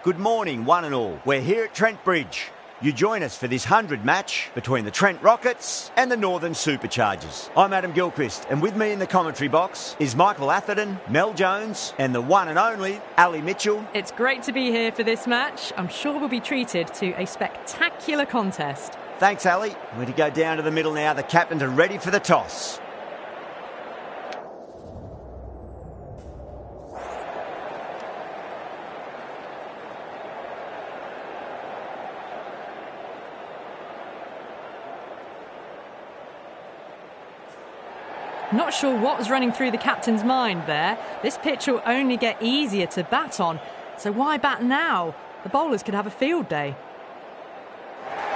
Good morning, one and all. We're here at Trent Bridge. You join us for this 100 match between the Trent Rockets and the Northern Superchargers. I'm Adam Gilchrist, and with me in the commentary box is Michael Atherton, Mel Jones, and the one and only Ali Mitchell. It's great to be here for this match. I'm sure we'll be treated to a spectacular contest. Thanks, Ali. We're to go down to the middle now. The captains are ready for the toss. Not sure what was running through the captain's mind there. This pitch will only get easier to bat on, so why bat now? The bowlers could have a field day.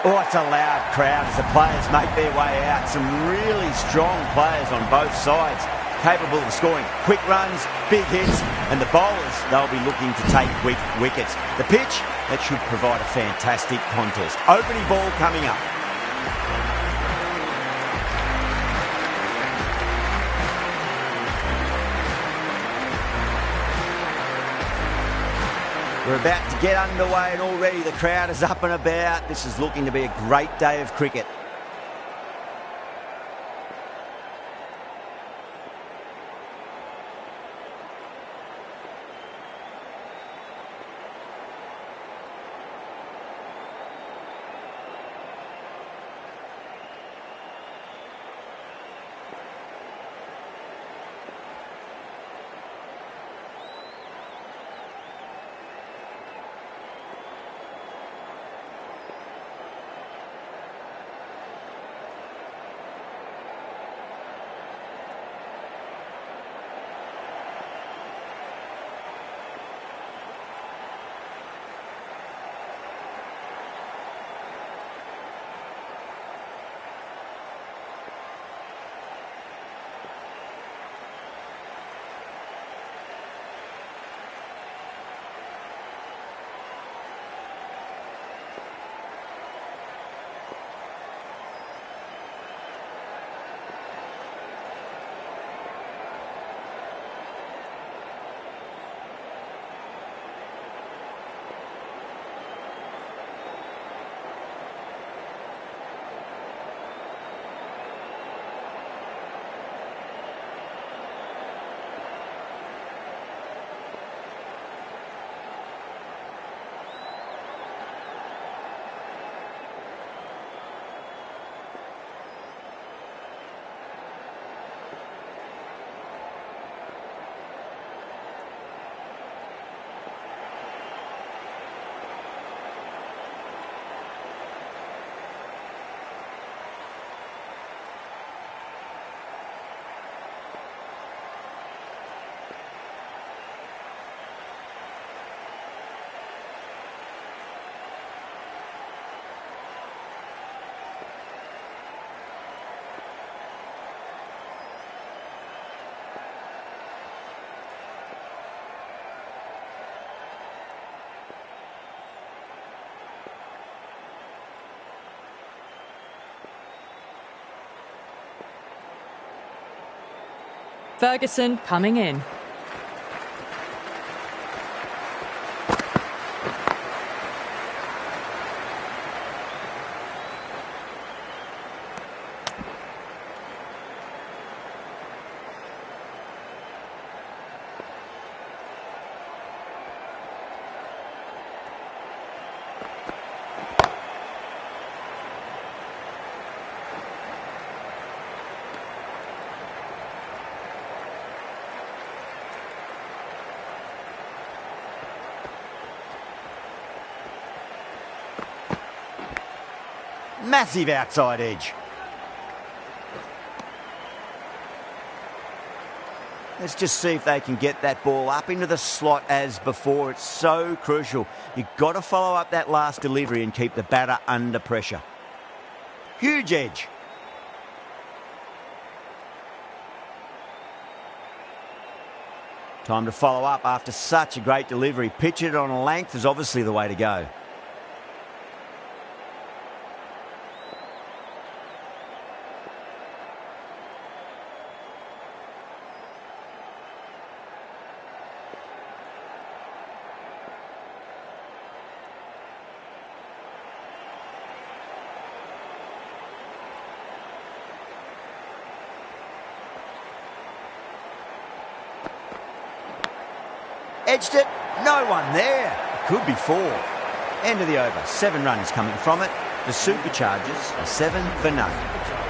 Oh, it's a loud crowd as the players make their way out. Some really strong players on both sides, capable of scoring quick runs, big hits, and the bowlers, they'll be looking to take quick wickets. The pitch, that should provide a fantastic contest. Opening ball coming up. We're about to get underway and already the crowd is up and about. This is looking to be a great day of cricket. Ferguson coming in. Massive outside edge. Let's just see if they can get that ball up into the slot as before. It's so crucial. You've got to follow up that last delivery and keep the batter under pressure. Huge edge. Time to follow up after such a great delivery. Pitch it on a length is obviously the way to go. Edged it. No one there. Could be 4. End of the over. 7 runs coming from it. The Superchargers are 7 for none.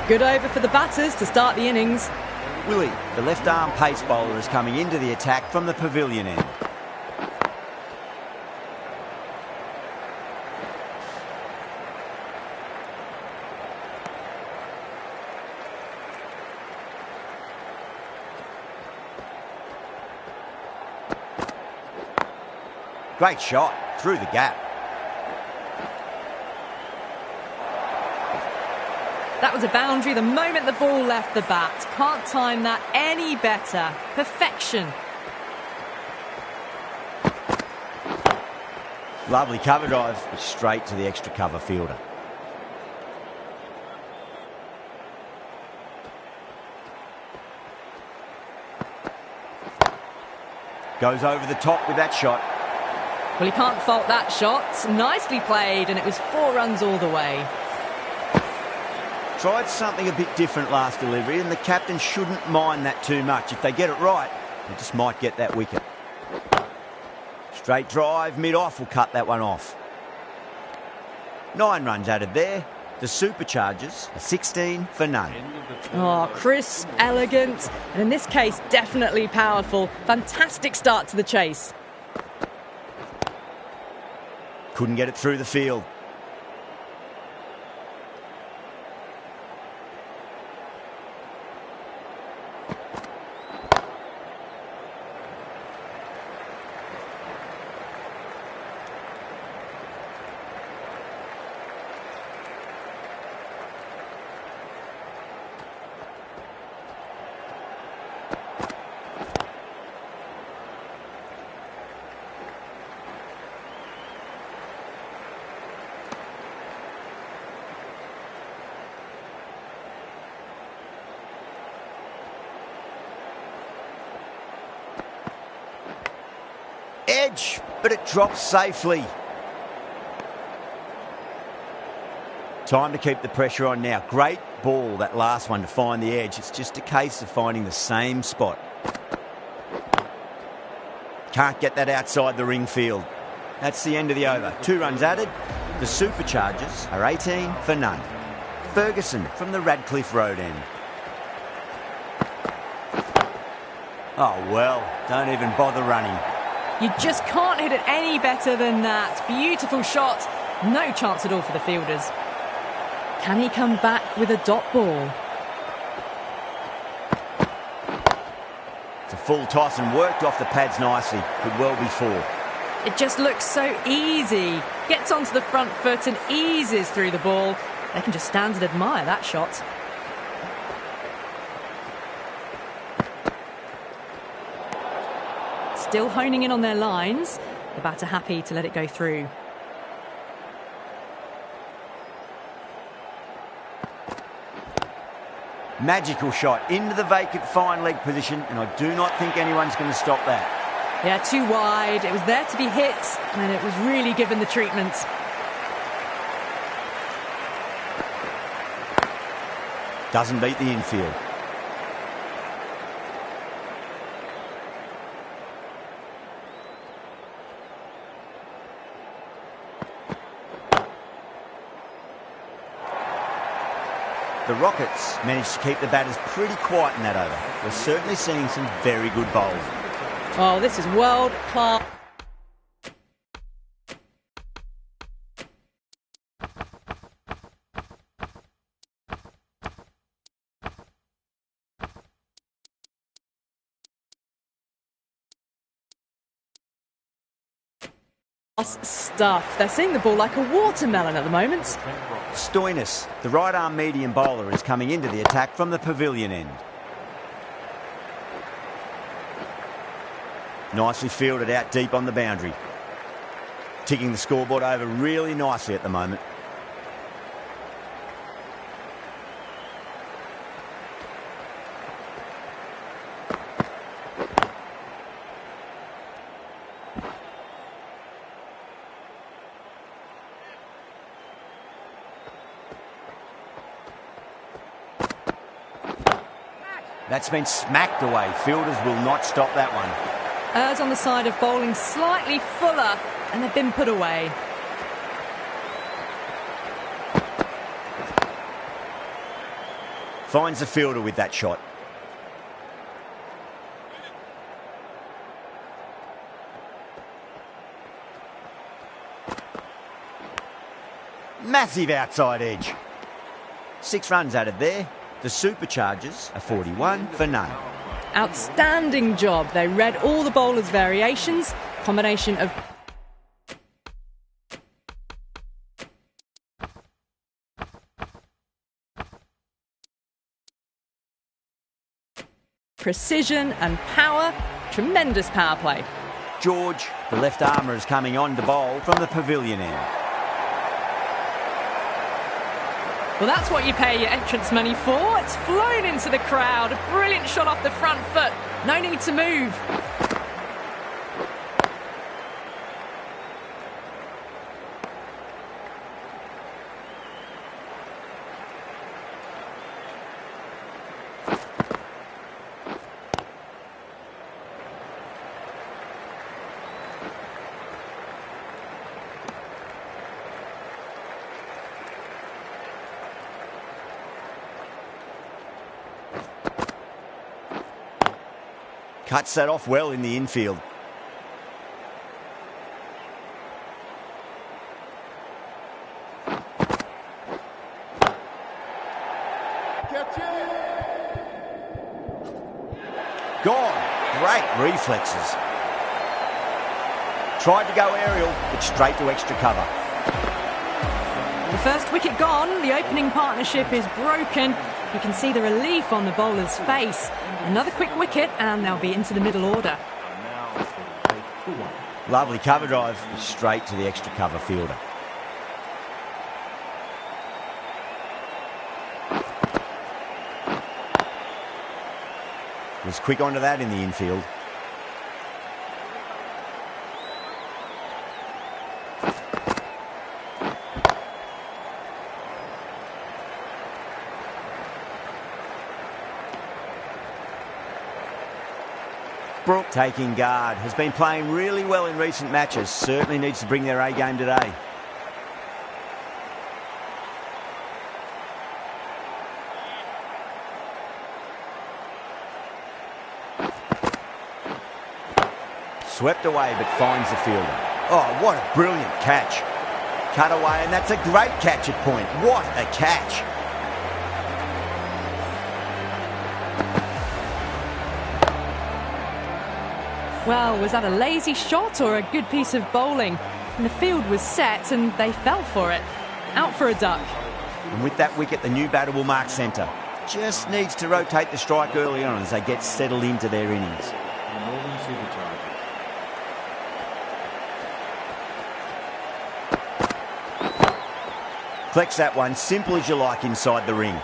Good over for the batters to start the innings. Willie, the left-arm pace bowler, is coming into the attack from the pavilion end. Great shot through the gap. That was a boundary the moment the ball left the bat. Can't time that any better. Perfection. Lovely cover drive, straight to the extra cover fielder. Goes over the top with that shot. Well, he can't fault that shot. Nicely played, and it was 4 runs all the way. Tried something a bit different last delivery, and the captain shouldn't mind that too much. If they get it right, they just might get that wicket. Straight drive, mid-off will cut that one off. 9 runs added there. The Superchargers are 16 for none. Oh, crisp, elegant, and in this case, definitely powerful. Fantastic start to the chase. Couldn't get it through the field. Edge, but it drops safely. Time to keep the pressure on now. Great ball, that last one, to find the edge. It's just a case of finding the same spot. Can't get that outside the ring field. That's the end of the over. 2 runs added. The Superchargers are 18 for none. Ferguson from the Radcliffe Road end. Oh, well, don't even bother running. You just can't hit it any better than that. Beautiful shot. No chance at all for the fielders. Can he come back with a dot ball? It's a full toss and worked off the pads nicely. Could well be 4. It just looks so easy. Gets onto the front foot and eases through the ball. They can just stand and admire that shot. Still honing in on their lines. The batter happy to let it go through. Magical shot into the vacant fine leg position, and I do not think anyone's going to stop that. Yeah, too wide. It was there to be hit, and it was really given the treatment. Doesn't beat the infield. The Rockets managed to keep the batters pretty quiet in that over. We're certainly seeing some very good bowls. Oh, this is world class. Stuff. They're seeing the ball like a watermelon at the moment. Stoinis, the right-arm medium bowler, is coming into the attack from the pavilion end. Nicely fielded out deep on the boundary. Ticking the scoreboard over really nicely at the moment. That's been smacked away. Fielders will not stop that one. Errs on the side of bowling slightly fuller, and they've been put away. Finds the fielder with that shot. Massive outside edge. 6 runs added there. The Superchargers are 41 for none. Outstanding job. They read all the bowler's variations. Combination of precision and power. Tremendous power play. George, the left armour, is coming on to bowl from the pavilion end. Well, that's what you pay your entrance money for. It's flown into the crowd. A brilliant shot off the front foot. No need to move. Cuts that off well in the infield. Gone. Great reflexes. Tried to go aerial, but straight to extra cover. The first wicket gone. The opening partnership is broken. You can see the relief on the bowler's face. Another quick wicket and they'll be into the middle order. Lovely cover drive, straight to the extra cover fielder. Was quick onto that in the infield. Brook taking guard, has been playing really well in recent matches, certainly needs to bring their A game today. Swept away but finds the fielder. Oh, what a brilliant catch. Cut away and that's a great catch at point. What a catch. Well, was that a lazy shot or a good piece of bowling? And the field was set and they fell for it. Out for a duck. And with that wicket, the new batter will mark centre. Just needs to rotate the strike early on as they get settled into their innings. Collects that one, simple as you like inside the ring.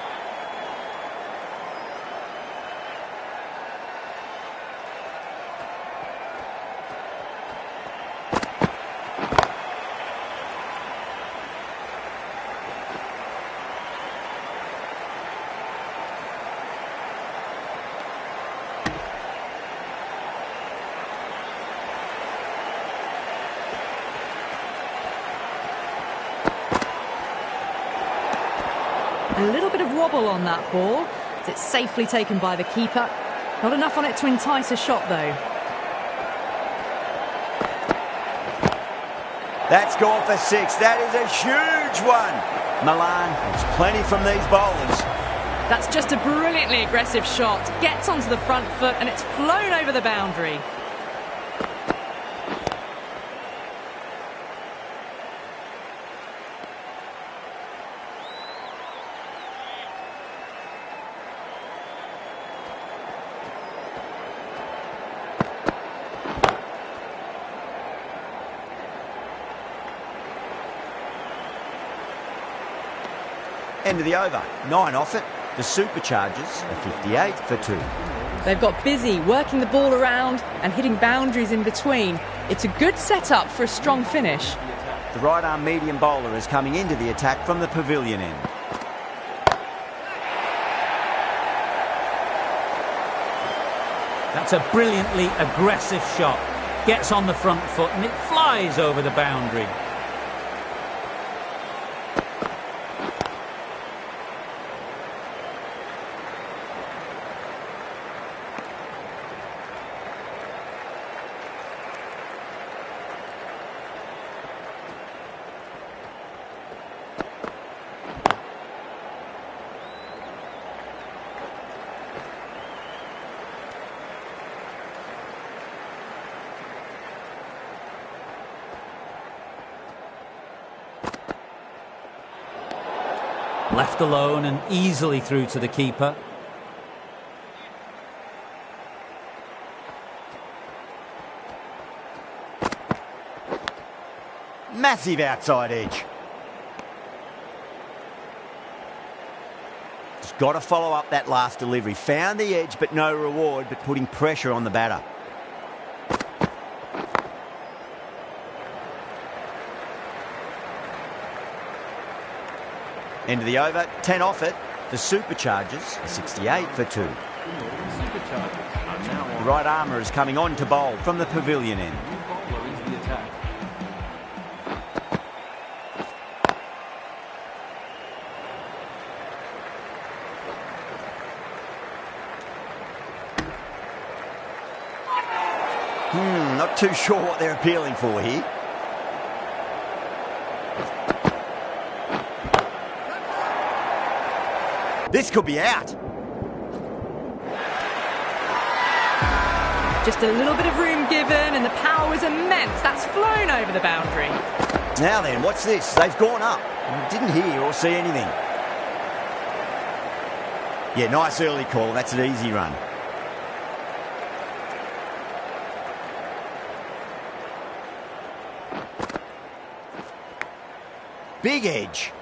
A little bit of wobble on that ball. It's safely taken by the keeper. Not enough on it to entice a shot though. That's gone for 6. That is a huge one. Milan, there's plenty from these bowlers. That's just a brilliantly aggressive shot. Gets onto the front foot and it's flown over the boundary. End of the over. 9 off it. The Superchargers are 58 for 2. They've got busy working the ball around and hitting boundaries in between. It's a good setup for a strong finish. The right arm medium bowler is coming into the attack from the pavilion end. That's a brilliantly aggressive shot. Gets on the front foot and it flies over the boundary. Left alone and easily through to the keeper. Massive outside edge. Just got to follow up that last delivery. Found the edge, but no reward, but putting pressure on the batter. End of the over, 10 off it. The Superchargers are 68 for 2. The right armour is coming on to bowl from the pavilion end. Not too sure what they're appealing for here. This could be out. Just a little bit of room given and the power was immense. That's flown over the boundary. Now then, what's this? They've gone up. Didn't hear or see anything. Yeah, nice early call. That's an easy run. Big edge.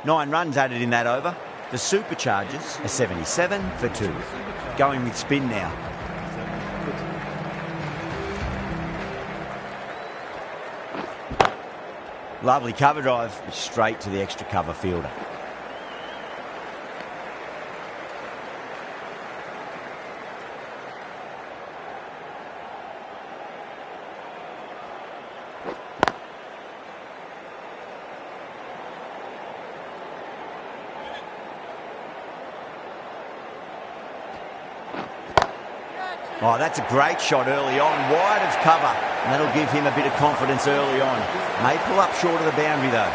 Nine runs added in that over. The Superchargers are 77 for 2. Going with spin now. Lovely cover drive, straight to the extra cover fielder. Oh, that's a great shot early on, wide of cover, and that'll give him a bit of confidence early on. May pull up short of the boundary though.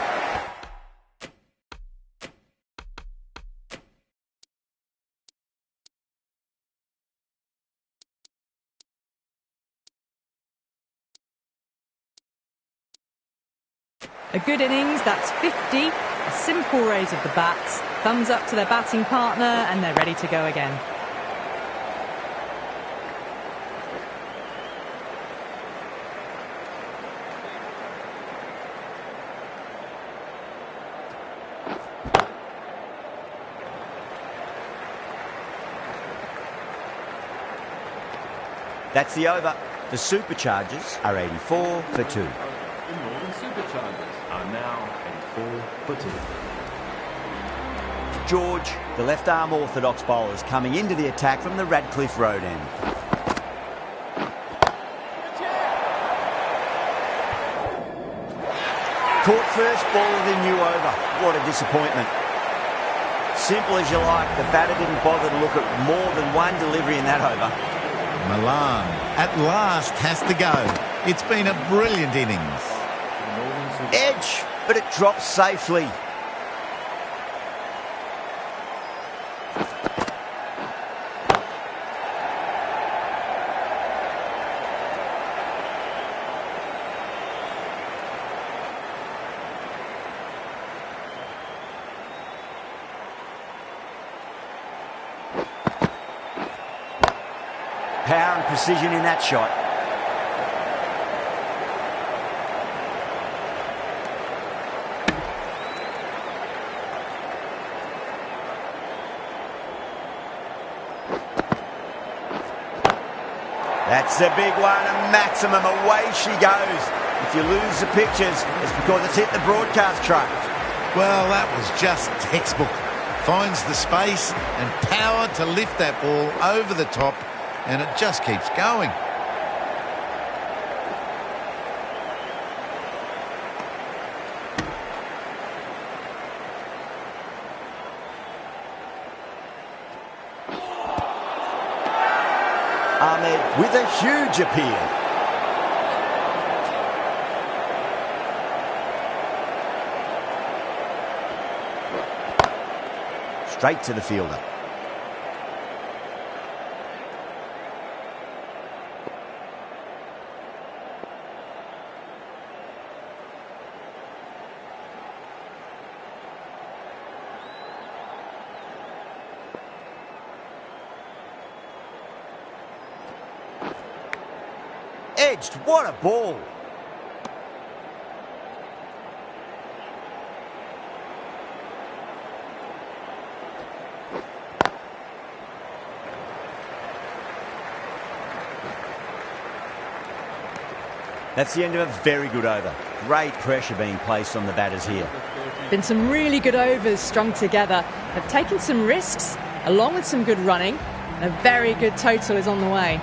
A good innings, that's 50. A simple raise of the bats. Thumbs up to their batting partner and they're ready to go again. That's the over. The Superchargers are 84 for 2. The Northern Superchargers are now 84 for 2. George, the left-arm orthodox bowler, is coming into the attack from the Radcliffe Road end. Caught first ball of the new over. What a disappointment. Simple as you like, the batter didn't bother to look at more than one delivery in that over. Milan at last has to go. It's been a brilliant innings. Edge, but it drops safely. Power and precision in that shot. That's a big one, a maximum. Away she goes. If you lose the pictures, it's because it's hit the broadcast truck. Well, that was just textbook. Finds the space and power to lift that ball over the top, and it just keeps going. Ahmed with a huge appeal. Straight to the fielder. Edged, what a ball. That's the end of a very good over. Great pressure being placed on the batters here. Been some really good overs strung together. Have taken some risks, along with some good running. A very good total is on the way.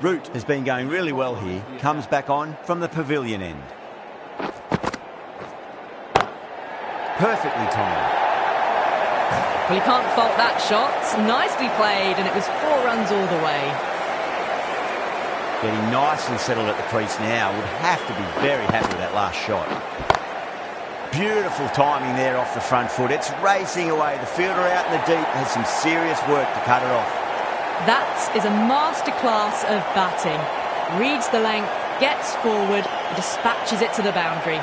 Root has been going really well here. Comes back on from the pavilion end. Perfectly timed. Well, you can't fault that shot. Nicely played, and it was 4 runs all the way. Getting nicely settled at the crease now. Would have to be very happy with that last shot. Beautiful timing there off the front foot. It's racing away. The fielder out in the deep has some serious work to cut it off. That is a masterclass of batting. Reads the length, gets forward, and dispatches it to the boundary.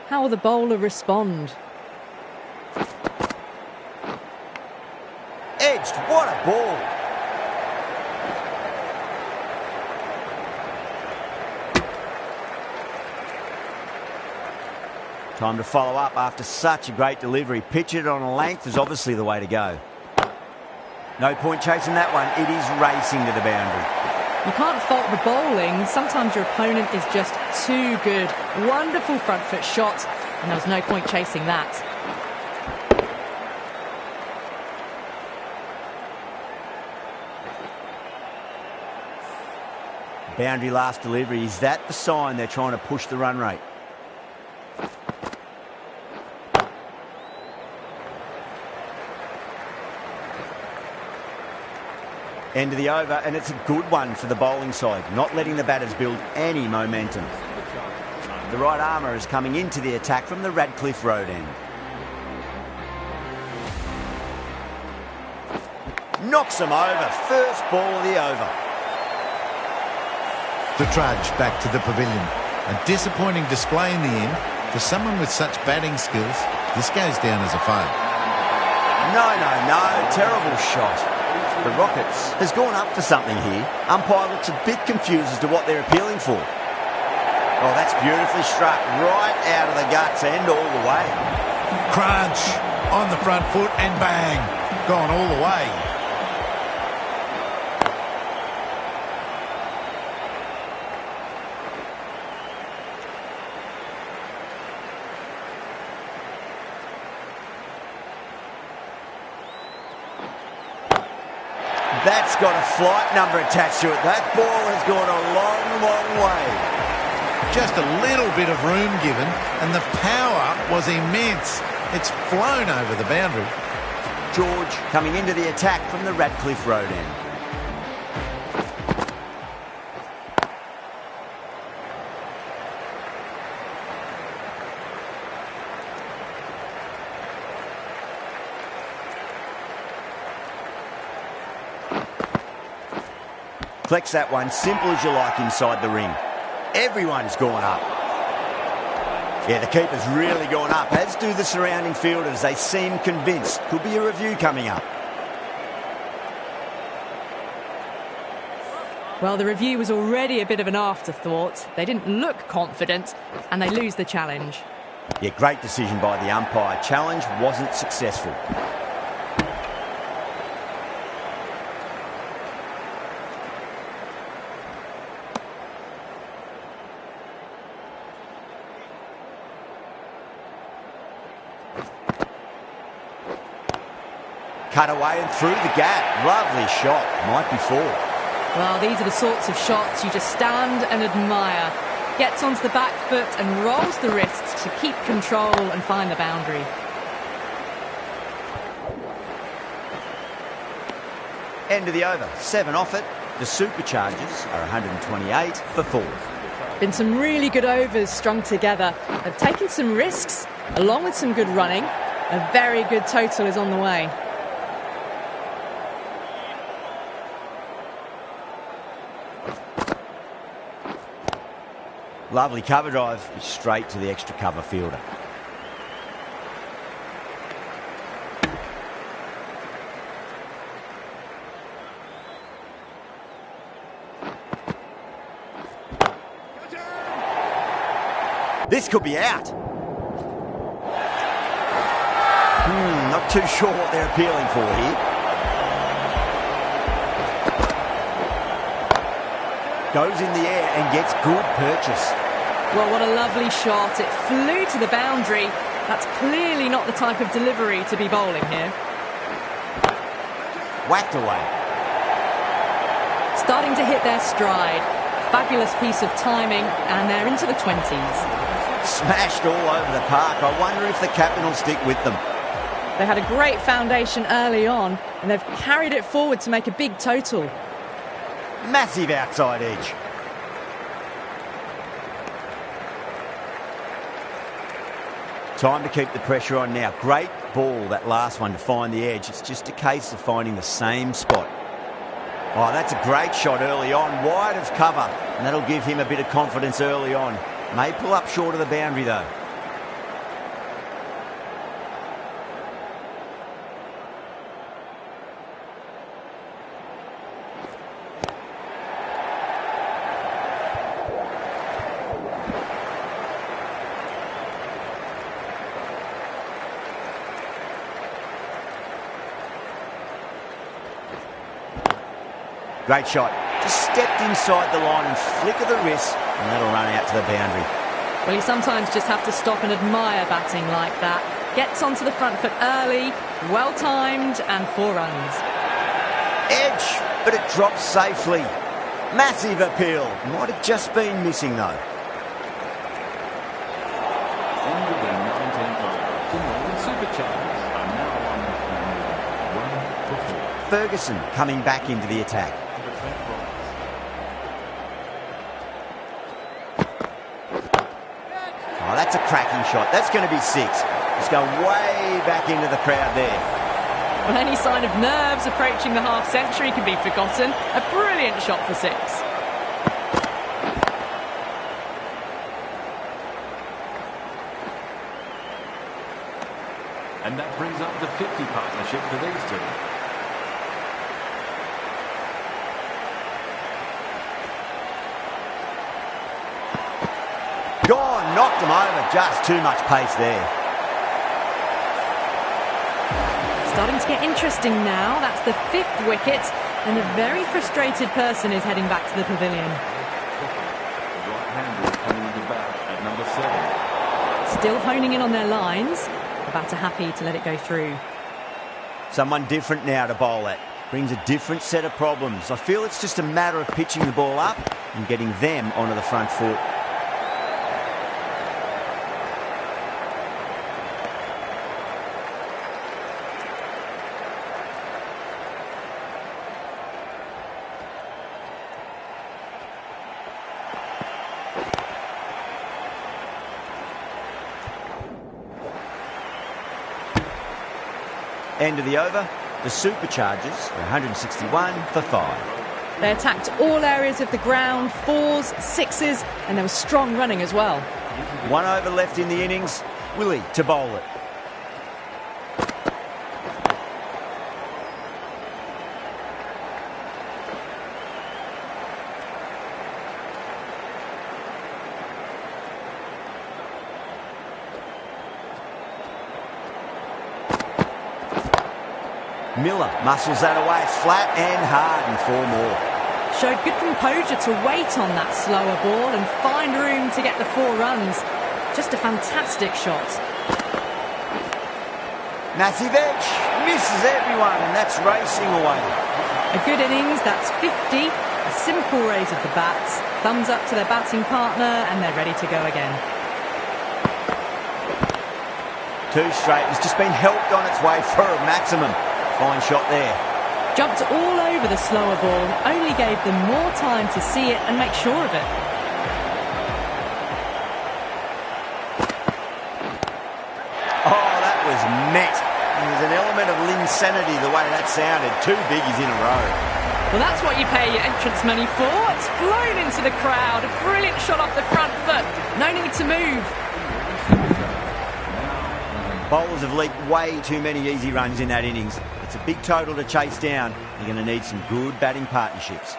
How will the bowler respond? Edged, what a ball! Time to follow up after such a great delivery. Pitch it on a length is obviously the way to go. No point chasing that one. It is racing to the boundary. You can't fault the bowling. Sometimes your opponent is just too good. Wonderful front foot shot, and there was no point chasing that. Boundary last delivery. Is that the sign they're trying to push the run rate? End of the over, and it's a good one for the bowling side, not letting the batters build any momentum. The right armour is coming into the attack from the Radcliffe Road end. Knocks them over. First ball of the over. The trudge back to the pavilion. A disappointing display in the end. For someone with such batting skills, this goes down as a fail. No. Terrible shot. The Rockets has gone up for something here. Umpire looks a bit confused as to what they're appealing for. Oh, that's beautifully struck. Right out of the guts and all the way. Crunch on the front foot and bang. Gone all the way. That's got a flight number attached to it. That ball has gone a long, long way. Just a little bit of room given, and the power was immense. It's flown over the boundary. George coming into the attack from the Radcliffe Road end. Collects that one, simple as you like inside the ring. Everyone's gone up. Yeah, the keeper's really gone up, as do the surrounding fielders. They seem convinced. Could be a review coming up. Well, the review was already a bit of an afterthought. They didn't look confident, and they lose the challenge. Yeah, great decision by the umpire. Challenge wasn't successful. Cut away and through the gap. Lovely shot. Might be 4. Well, these are the sorts of shots you just stand and admire. Gets onto the back foot and rolls the wrists to keep control and find the boundary. End of the over. 7 off it. The Superchargers are 128 for 4. Been some really good overs strung together. They've taken some risks, along with some good running. A very good total is on the way. Lovely cover drive, straight to the extra cover fielder. This could be out. Not too sure what they're appealing for here. Goes in the air and gets good purchase. Well, what a lovely shot. It flew to the boundary. That's clearly not the type of delivery to be bowling here. Whacked away. Starting to hit their stride. Fabulous piece of timing, and they're into the 20s. Smashed all over the park. I wonder if the captain will stick with them. They had a great foundation early on, and they've carried it forward to make a big total. Massive outside edge. Time to keep the pressure on now. Great ball, that last one, to find the edge. It's just a case of finding the same spot. Oh, that's a great shot early on, wide of cover, and that'll give him a bit of confidence early on. May pull up short of the boundary, though. Great shot. Just stepped inside the line and flick of the wrist, and that'll run out to the boundary. Well, you sometimes just have to stop and admire batting like that. Gets onto the front foot early, well-timed, and 4 runs. Edge, but it drops safely. Massive appeal. Might have just been missing, though. End of the 19th over. The Rollins Superchargers are now on 1-4. Ferguson coming back into the attack. Trent Rockets. Oh, that's a cracking shot. That's going to be 6. Just go way back into the crowd there. Well, any sign of nerves approaching the half-century can be forgotten. A brilliant shot for 6. And that brings up the 50 partnership for these two. Gone, knocked him over. Just too much pace there. Starting to get interesting now. That's the 5th wicket, and a very frustrated person is heading back to the pavilion. The right-hander is coming into bat at number 7. Still honing in on their lines. The batter happy to let it go through. Someone different now to bowl at. Brings a different set of problems. I feel it's just a matter of pitching the ball up and getting them onto the front foot. End of the over. The Superchargers are 161 for 5. They attacked all areas of the ground, 4s, 6s, and there was strong running as well. 1 over left in the innings. Willie to bowl it. Miller muscles that away flat and hard, and 4 more. Showed good composure to wait on that slower ball and find room to get the 4 runs. Just a fantastic shot. Massive edge, misses everyone, and that's racing away. A good innings, that's 50. A simple raise of the bats. Thumbs up to their batting partner, and they're ready to go again. 2 straight. It's just been helped on its way for a maximum. Fine shot there. Jumped all over the slower ball, only gave them more time to see it and make sure of it. Oh, that was met. There's an element of insanity the way that sounded. 2 biggies in a row. Well, that's what you pay your entrance money for. It's flown into the crowd. A brilliant shot off the front foot. No need to move. Bowlers have leaked way too many easy runs in that innings. It's a big total to chase down. You're going to need some good batting partnerships.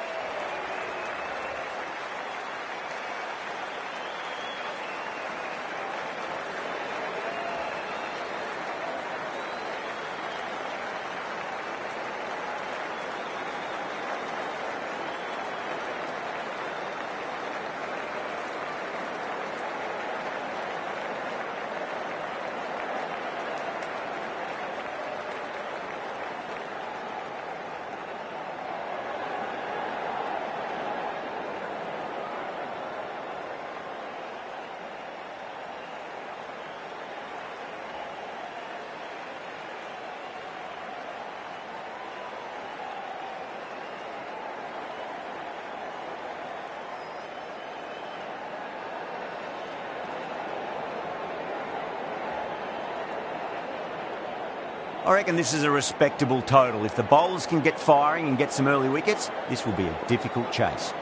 I reckon this is a respectable total. If the bowlers can get firing and get some early wickets, this will be a difficult chase.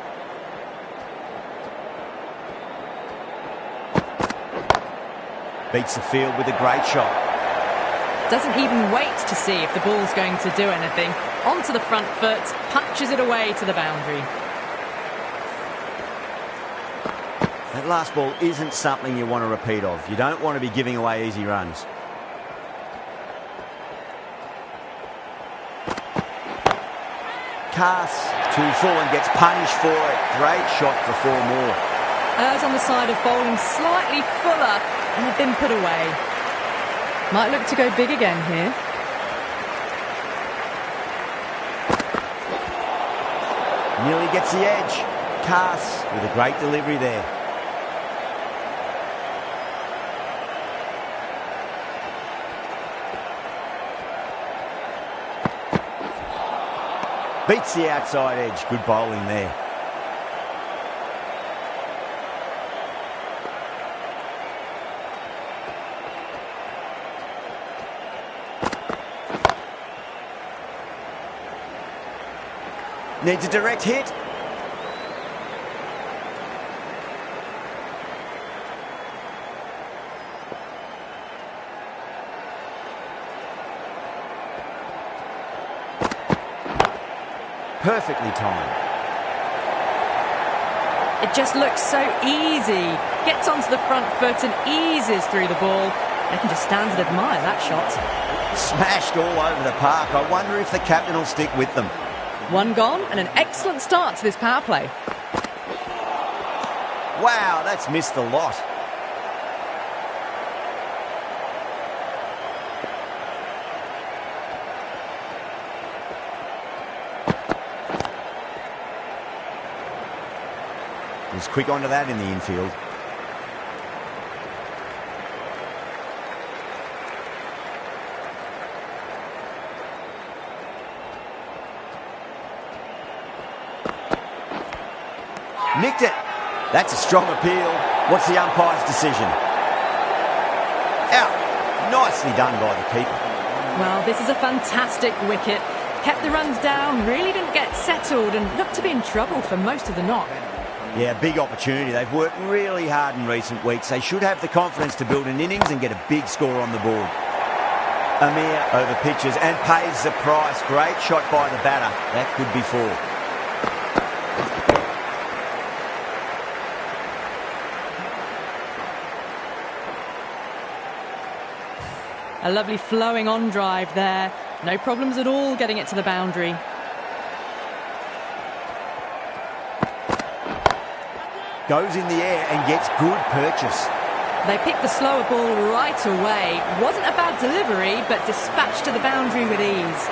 Beats the field with a great shot. Doesn't even wait to see if the ball's going to do anything. Onto the front foot, punches it away to the boundary. That last ball isn't something you want to repeat of. You don't want to be giving away easy runs. Cass too full and gets punished for it. Great shot for 4 more. Errs on the side of bowling slightly fuller and have been put away. Might look to go big again here. Nearly gets the edge. Cass with a great delivery there. Beats the outside edge. Good bowling there. Needs a direct hit. Perfectly timed. It just looks so easy. Gets onto the front foot and eases through the ball. They can just stand and admire that shot. Smashed all over the park. I wonder if the captain will stick with them. One gone and an excellent start to this power play. Wow, that's missed a lot. He's quick onto that in the infield. Nicked it. That's a strong appeal. What's the umpire's decision? Out. Nicely done by the keeper. Well, this is a fantastic wicket. Kept the runs down, really didn't get settled and looked to be in trouble for most of the knock. Yeah, big opportunity. They've worked really hard in recent weeks. They should have the confidence to build an innings and get a big score on the board. Amir over pitches and pays the price. Great shot by the batter. That could be 4. A lovely flowing on drive there. No problems at all getting it to the boundary. Goes in the air and gets good purchase. They picked the slower ball right away. Wasn't a bad delivery, but dispatched to the boundary with ease.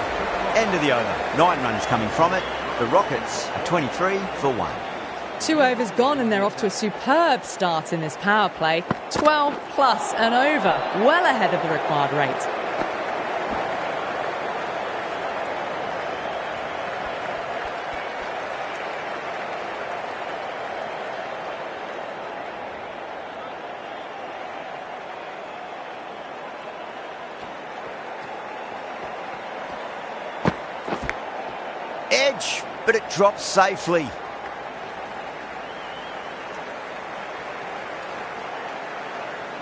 End of the over. 9 runs coming from it. The Rockets are 23 for 1. 2 overs gone and they're off to a superb start in this power play. 12 plus and over, well ahead of the required rate. Edge, but it drops safely.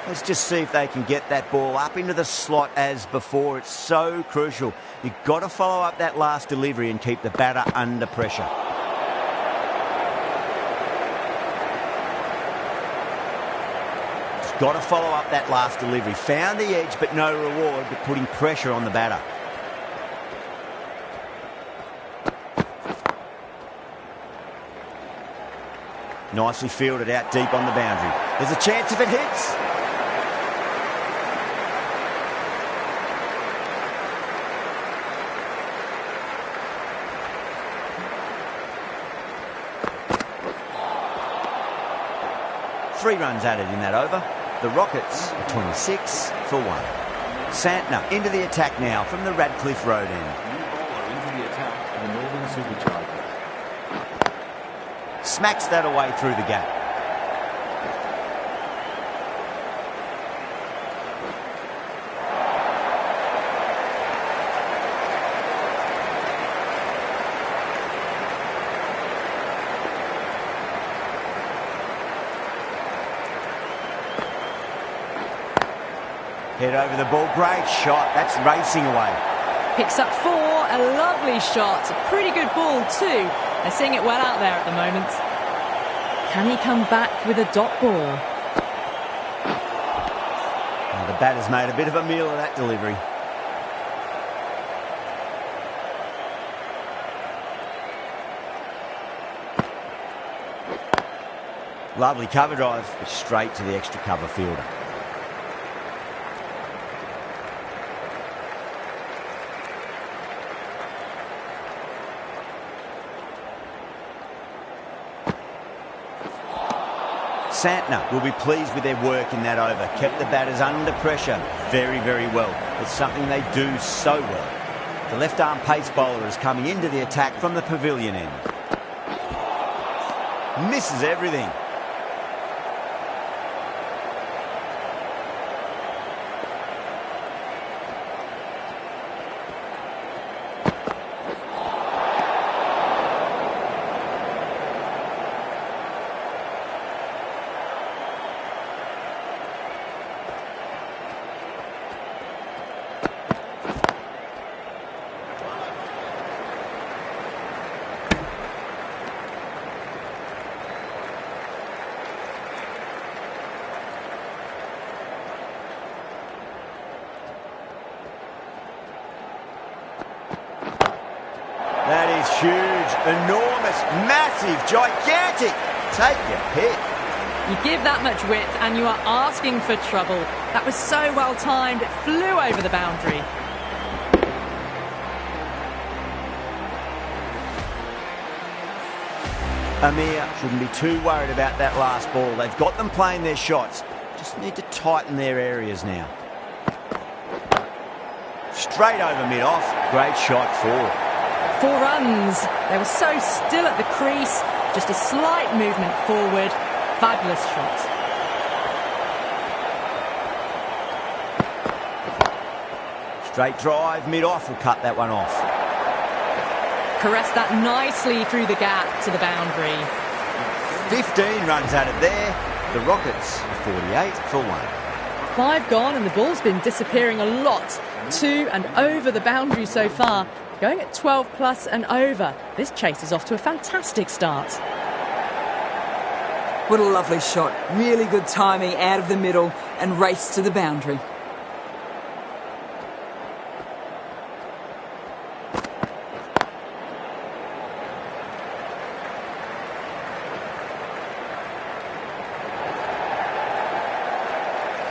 Let's just see if they can get that ball up into the slot as before. It's so crucial. You've got to follow up that last delivery and keep the batter under pressure. Just got to follow up that last delivery. Found the edge, but no reward, but putting pressure on the batter. Nicely fielded out deep on the boundary. There's a chance if it hits. Three runs added in that over. The Rockets are 26 for 1. Santner into the attack now from the Radcliffe Road end. New bowler into the attack for the Northern Superchargers. Smacks that away through the gap. Head over the ball. Great shot. That's racing away. Picks up 4. A lovely shot. A pretty good ball too. They're seeing it well out there at the moment. Can he come back with a dot ball? Well, the batter's made a bit of a meal of that delivery. Lovely cover drive, but straight to the extra cover fielder. Santner will be pleased with their work in that over. Kept the batters under pressure very, very well. It's something they do so well. The left-arm pace bowler is coming into the attack from the pavilion end. Misses everything. That is huge, enormous, massive, gigantic. Take your pick. You give that much width and you are asking for trouble. That was so well timed, it flew over the boundary. Amir shouldn't be too worried about that last ball. They've got them playing their shots. Just need to tighten their areas now. Straight over mid-off. Great shot, 4. 4 runs. They were so still at the crease. Just a slight movement forward. Fabulous shot. Straight drive, mid-off will cut that one off. Caressed that nicely through the gap to the boundary. 15 runs out of there. The Rockets, 48 for 1. 5 gone and the ball's been disappearing a lot. To and over the boundary so far. Going at 12 plus and over. This chase is off to a fantastic start. What a lovely shot. Really good timing out of the middle and race to the boundary.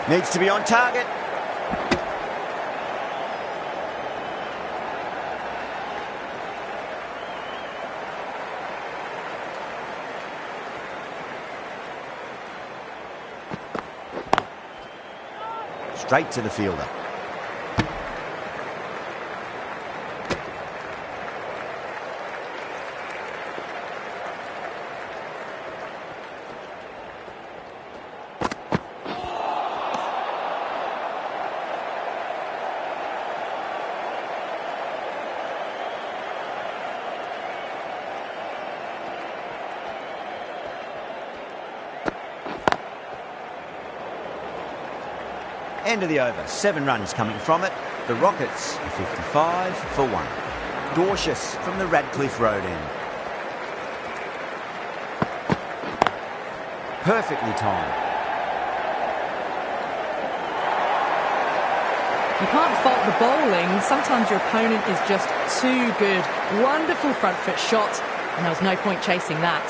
Needs to be on target. Straight to the fielder. End of the over. 7 runs coming from it. The Rockets are 55 for 1. Dorcious from the Radcliffe Road end. Perfectly timed. You can't fault the bowling. Sometimes your opponent is just too good. Wonderful front foot shot, and there was no point chasing that.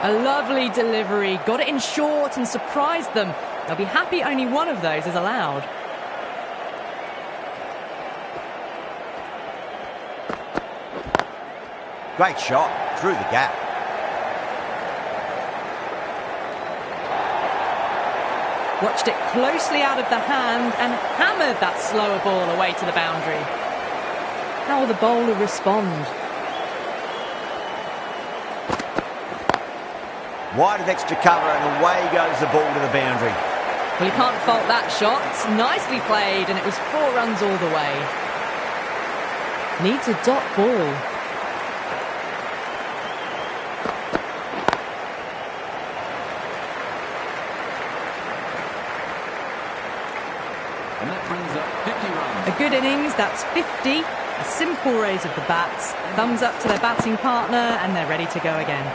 A lovely delivery. Got it in short and surprised them. They'll be happy only one of those is allowed. Great shot through the gap. Watched it closely out of the hand and hammered that slower ball away to the boundary. How will the bowler respond? Wide of extra cover and away goes the ball to the boundary. Well, you can't fault that shot. Nicely played and it was 4 runs all the way. Needs a dot ball. And that brings up 50 runs. A good innings, that's 50. A simple raise of the bats. Thumbs up to their batting partner, and they're ready to go again.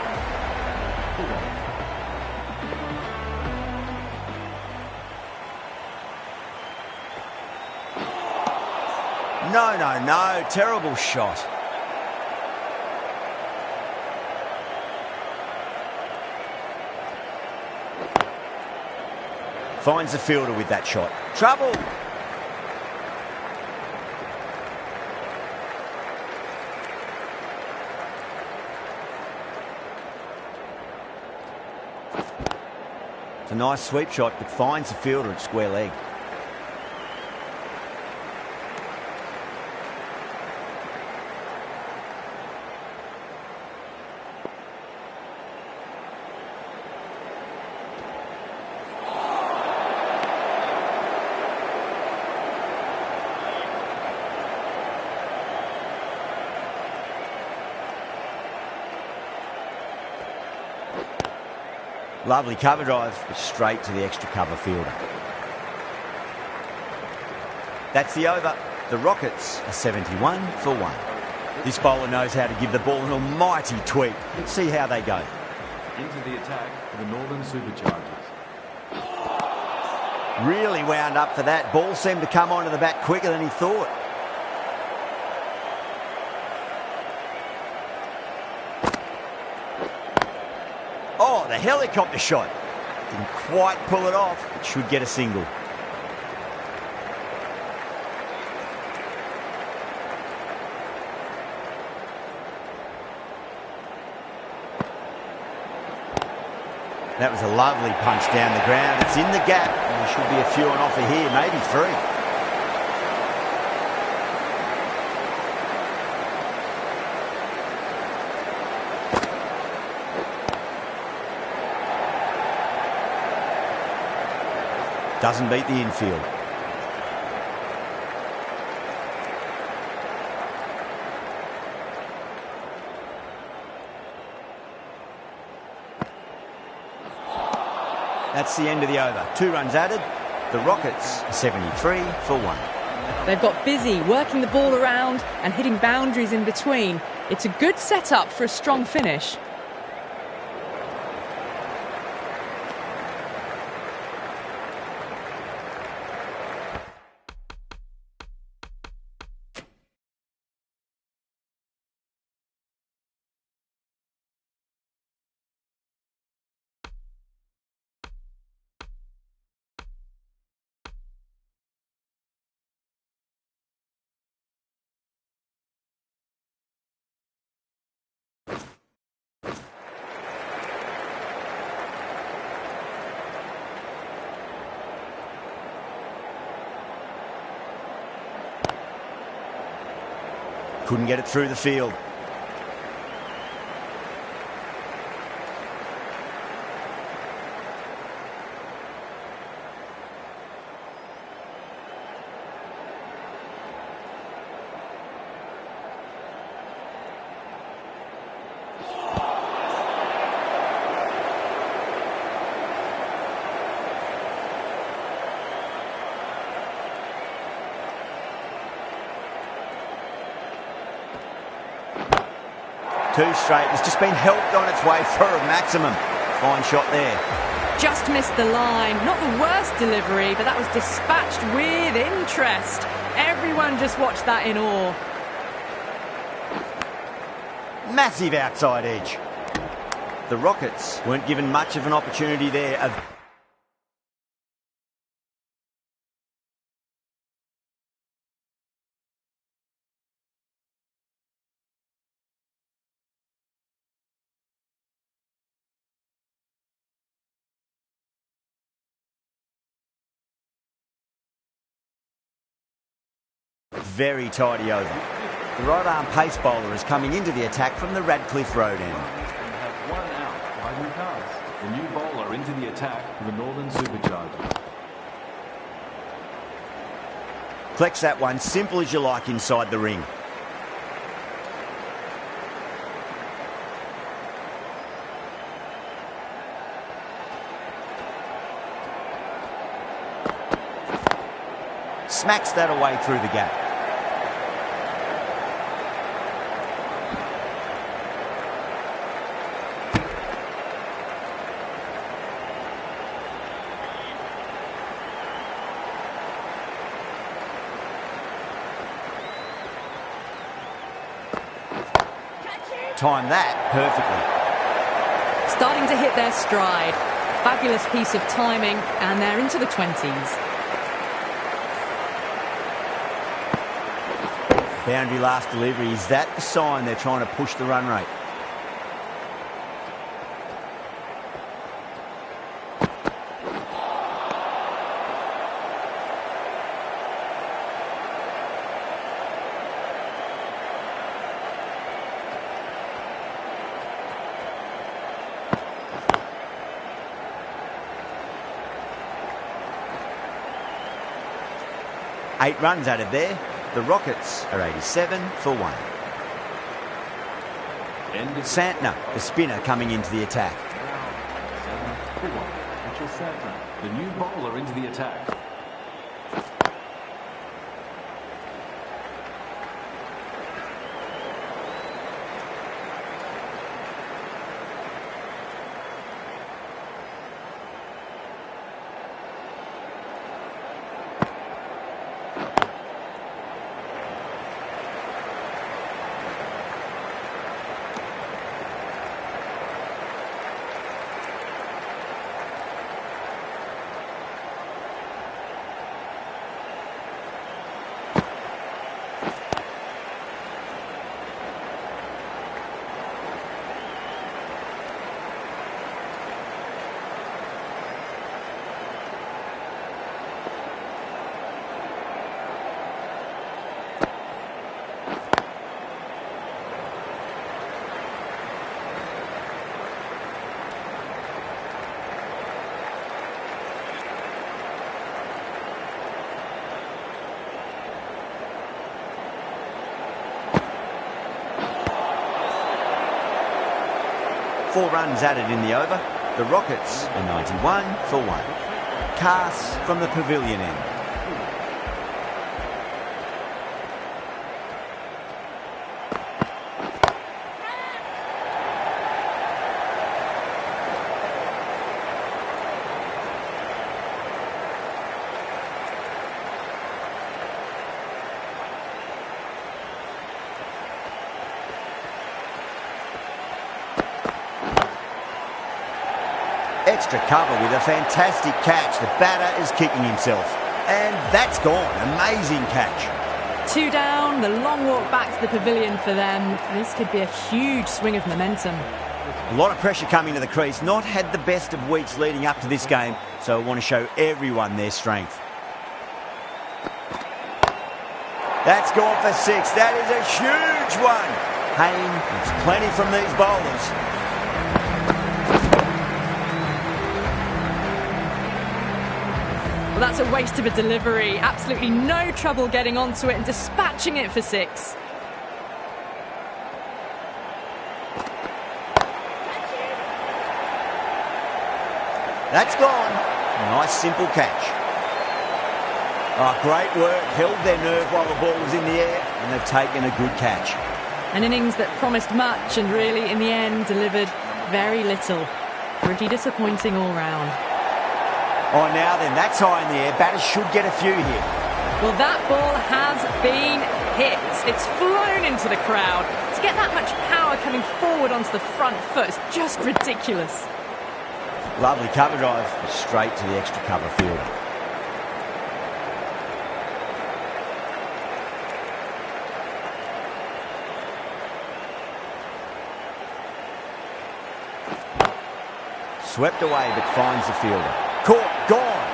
No, no, no. Terrible shot. Finds the fielder with that shot. Trouble. It's a nice sweep shot, but finds the fielder at square leg. Lovely cover drive, but straight to the extra cover fielder. That's the over. The Rockets are 71 for 1. This bowler knows how to give the ball an almighty tweak. Let's see how they go. Into the attack for the Northern Superchargers. Really wound up for that. Ball seemed to come onto the bat quicker than he thought. Oh, the helicopter shot. Didn't quite pull it off, but should get a single. That was a lovely punch down the ground. It's in the gap. And there should be a few on offer here, maybe 3. Doesn't beat the infield. That's the end of the over. 2 runs added. The Rockets are 73 for 1. They've got busy working the ball around and hitting boundaries in between. It's a good setup for a strong finish. Couldn't get it through the field. Two straight. It's just been helped on its way for a maximum. Fine shot there. Just missed the line. Not the worst delivery, but that was dispatched with interest. Everyone just watched that in awe. Massive outside edge. The Rockets weren't given much of an opportunity there of very tidy over. The right arm pace bowler is coming into the attack from the Radcliffe Road end. Have 1 out by Lucas. The new bowler into the attack for the Northern Superchargers. Collects that one, simple as you like, inside the ring. smacks that away through the gap. Time that perfectly. Starting to hit their stride. Fabulous piece of timing, and they're into the 20s. Boundary last delivery. Is that the sign they're trying to push the run rate? Eight runs added there. The Rockets are 87 for 1. Santner, the spinner, coming into the attack. Mitchell Santner, the new bowler, into the attack. Four runs added in the over. The Rockets are 91 for 1. Cass from the pavilion end. Extra cover with a fantastic catch. The batter is kicking himself. And that's gone. Amazing catch. 2 down, the long walk back to the pavilion for them. This could be a huge swing of momentum. A lot of pressure coming to the crease. Not had the best of weeks leading up to this game, so I want to show everyone their strength. That's gone for 6. That is a huge one. Hayne gets plenty from these bowlers. Well, that's a waste of a delivery. Absolutely no trouble getting onto it and dispatching it for 6. That's gone. Nice simple catch. Oh, great work. Held their nerve while the ball was in the air, and they've taken a good catch. An innings that promised much and really, in the end, delivered very little. Pretty disappointing all round. Oh, now then, that's high in the air. Batters should get a few here. Well, that ball has been hit. It's flown into the crowd. To get that much power coming forward onto the front foot is just ridiculous. Lovely cover drive, straight to the extra cover fielder. Swept away, but finds the fielder. Caught, gone.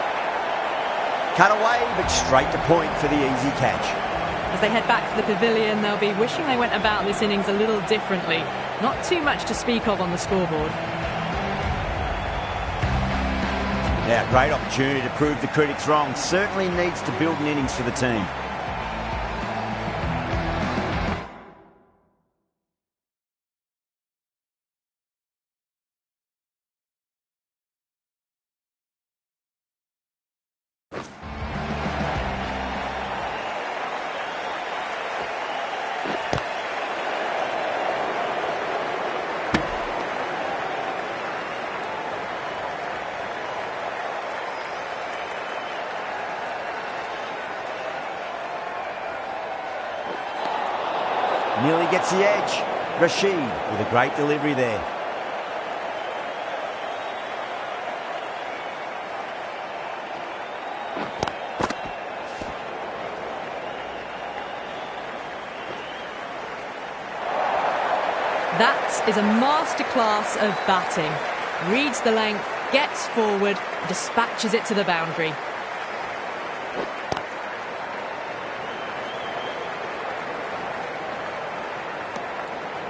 Cut away, but straight to point for the easy catch. As they head back to the pavilion, they'll be wishing they went about this innings a little differently. Not too much to speak of on the scoreboard. Yeah, great opportunity to prove the critics wrong. Certainly needs to build an innings for the team. Nearly gets the edge. Rashid with a great delivery there. That is a masterclass of batting. Reads the length, gets forward, dispatches it to the boundary.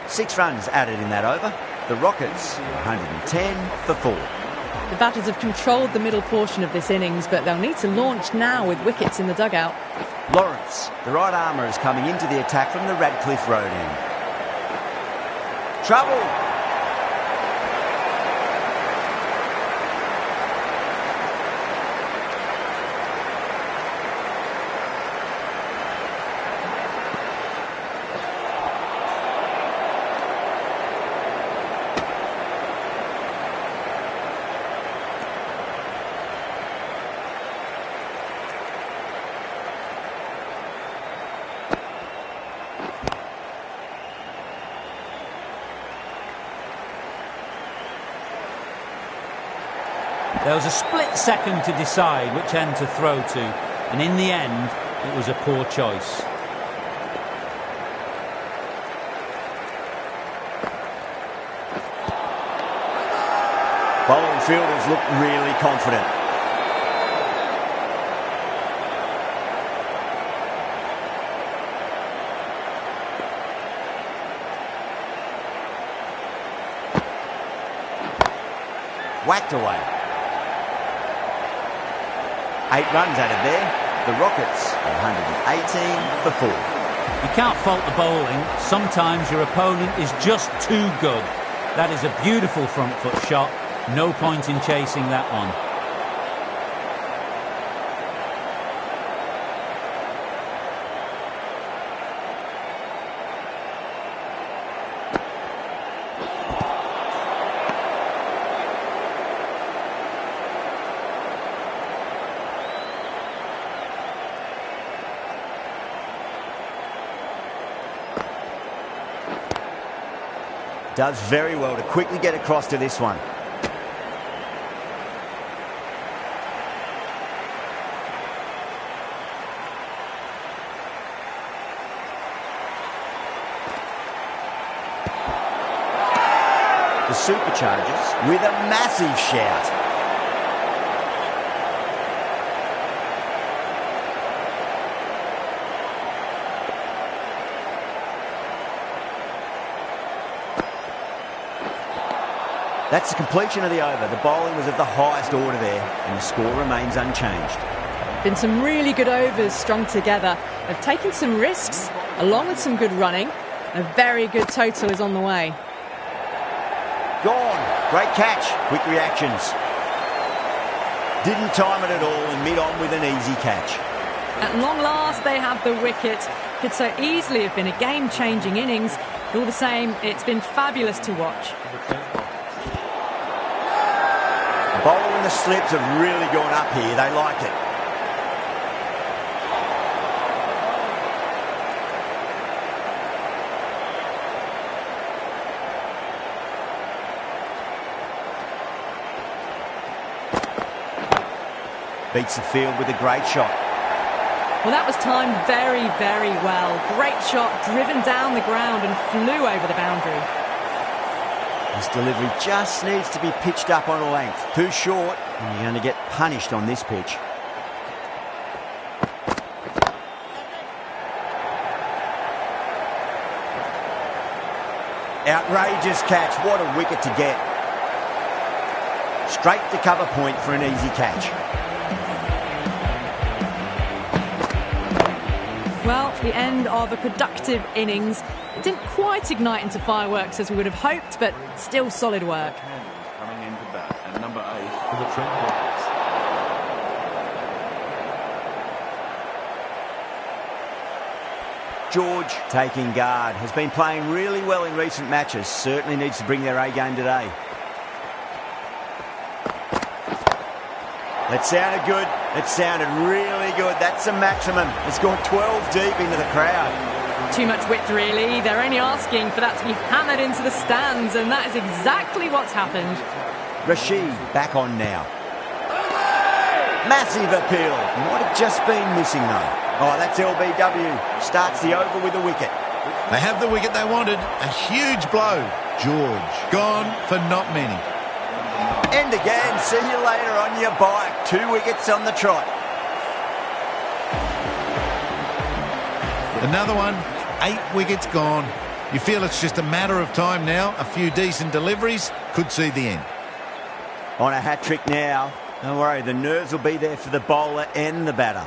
Six runs added in that over. The Rockets, 110 for 4. The batters have controlled the middle portion of this innings, but they'll need to launch now with wickets in the dugout. Lawrence, the right armour, is coming into the attack from the Radcliffe Road end. Trouble! There was a split second to decide which end to throw to, and in the end, it was a poor choice. Bowling fielders look really confident. Whacked away. 8 runs added there. The Rockets, 118 for 4. You can't fault the bowling. Sometimes your opponent is just too good. That is a beautiful front foot shot. No point in chasing that one. Does very well to quickly get across to this one. The Superchargers with a massive shout. That's the completion of the over. The bowling was of the highest order there, and the score remains unchanged. Been some really good overs strung together. They've taken some risks, along with some good running. A very good total is on the way. Gone. Great catch. Quick reactions. Didn't time it at all and mid-on with an easy catch. At long last, they have the wicket. Could so easily have been a game-changing innings. But all the same, it's been fabulous to watch. The bowler and the slips have really gone up here. They like it. Beats the field with a great shot. Well, that was timed very, very well. Great shot, driven down the ground and flew over the boundary. This delivery just needs to be pitched up on a length. Too short, and you're going to get punished on this pitch. Outrageous catch. What a wicket to get. Straight to cover point for an easy catch. Well, the end of a productive innings. It didn't quite ignite into fireworks as we would have hoped, but still solid work. Coming into bat at number 8 for the Trent Rockets. George, taking guard, has been playing really well in recent matches. Certainly needs to bring their A game today. That sounded good. It sounded really good. That's the maximum. It's gone 12 deep into the crowd. Not too much width, really. They're only asking for that to be hammered into the stands, and that is exactly what's happened. Rashid back on now. Massive appeal. Might have just been missing, though. Oh, that's LBW. Starts the over with a wicket. They have the wicket they wanted. A huge blow. George gone for not many. And again, see you later on your bike. 2 wickets on the trot. Another one, 8 wickets gone. You feel it's just a matter of time now. A few decent deliveries could see the end. On a hat-trick now. Don't worry, the nerves will be there for the bowler and the batter.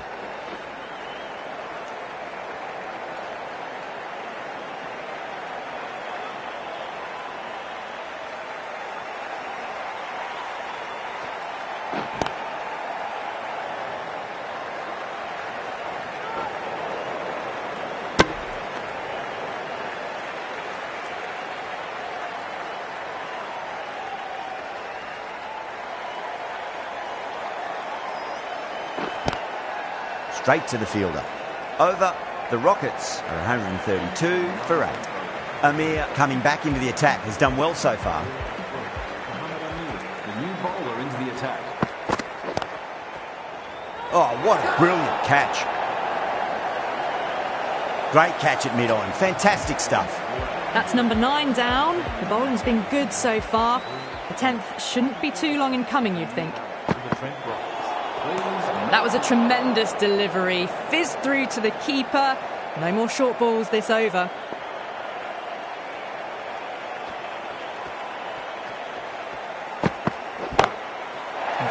Straight to the fielder. Over, the Rockets are 132 for 8. Amir coming back into the attack has done well so far. The new bowler into the attack. Oh, what a brilliant catch. Great catch at mid-on. Fantastic stuff. That's number 9 down. The bowling's been good so far. The 10th shouldn't be too long in coming, you'd think. Trent Rockets. That was a tremendous delivery. Fizzed through to the keeper. No more short balls this over.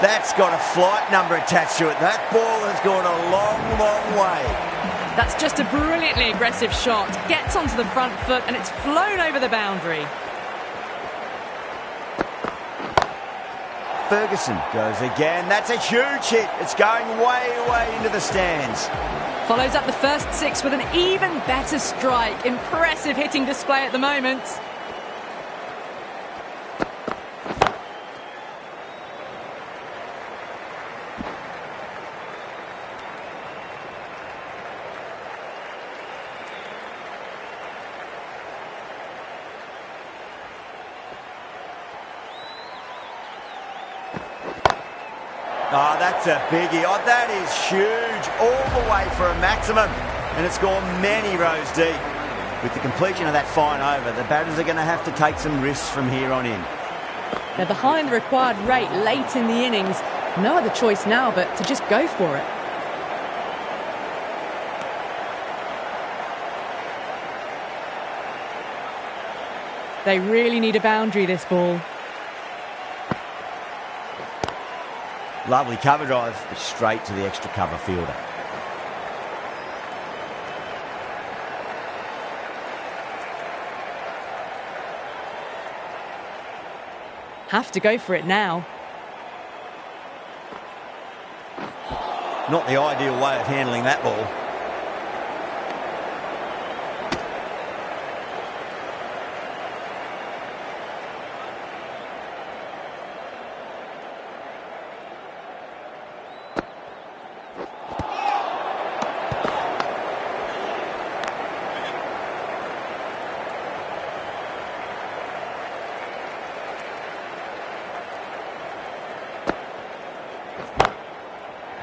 That's got a flight number attached to it. That ball has gone a long, long way. That's just a brilliantly aggressive shot. Gets onto the front foot and it's flown over the boundary. Ferguson goes again. That's a huge hit. It's going way, way into the stands. Follows up the first 6 with an even better strike. Impressive hitting display at the moment. Oh, that's a biggie. Oh, that is huge. All the way for a maximum. And it's gone many rows deep. With the completion of that fine over, the batters are going to have to take some risks from here on in. They're behind the required rate late in the innings. No other choice now but to just go for it. They really need a boundary, this ball. Lovely cover drive, but straight to the extra cover fielder. Have to go for it now. Not the ideal way of handling that ball.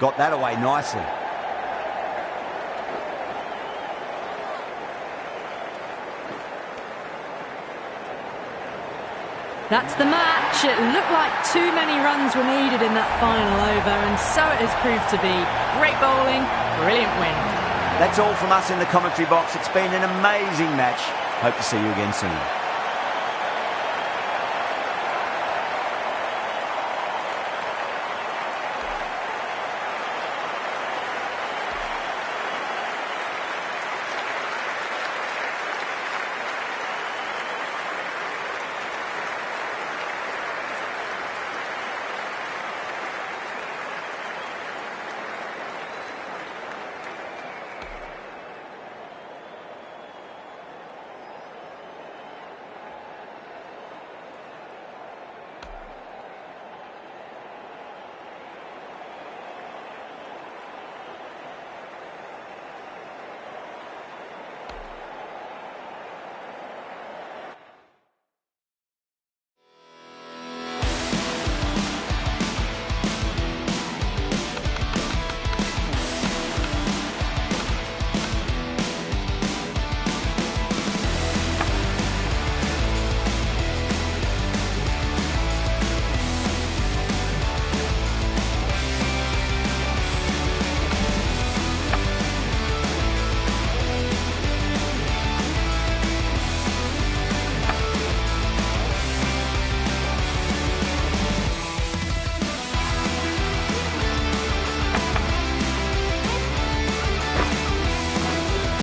Got that away nicely. That's the match. It looked like too many runs were needed in that final over, and so it has proved to be. Great bowling, brilliant win. That's all from us in the commentary box. It's been an amazing match. Hope to see you again soon.